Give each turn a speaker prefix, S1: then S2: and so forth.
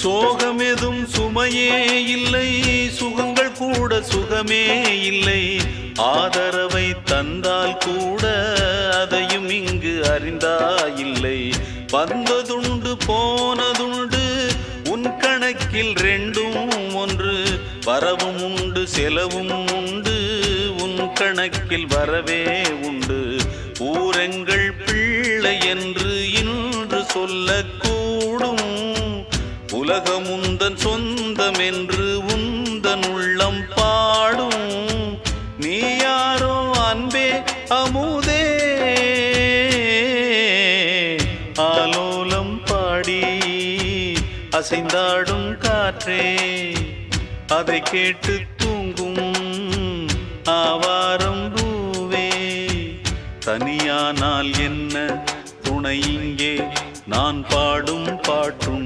S1: சோகமெதும் சுமையே இல்லை, சுகங்கள் கூட சுகமே இல்லை. ஆதரவை தந்தால் கூட அதையும் இங்கு அறிந்தாயில்லை. வந்ததுண்டு போனதுண்டு உன் கணக்கில் ரெண்டும் ஒன்று. வரவும் உண்டு செலவும் உண்டு, உன் கணக்கில் வரவே உண்டு. ஊரெங்கள் பிள்ளை என்று இன்று சொல்லக்கூடும். உலகம் உந்தன் சொந்தம் என்று உந்தன் உள்ளம் பாடும். நீ யாரோ அன்பே அமுதே, ஆலோலம் பாடி அசைந்தாடும் காற்றே, அதை கேட்டு தூங்கும் ஆவாரம் பூவே. தனியானால் என்ன துணை இங்கே, நான் பாடும் பாட்டும்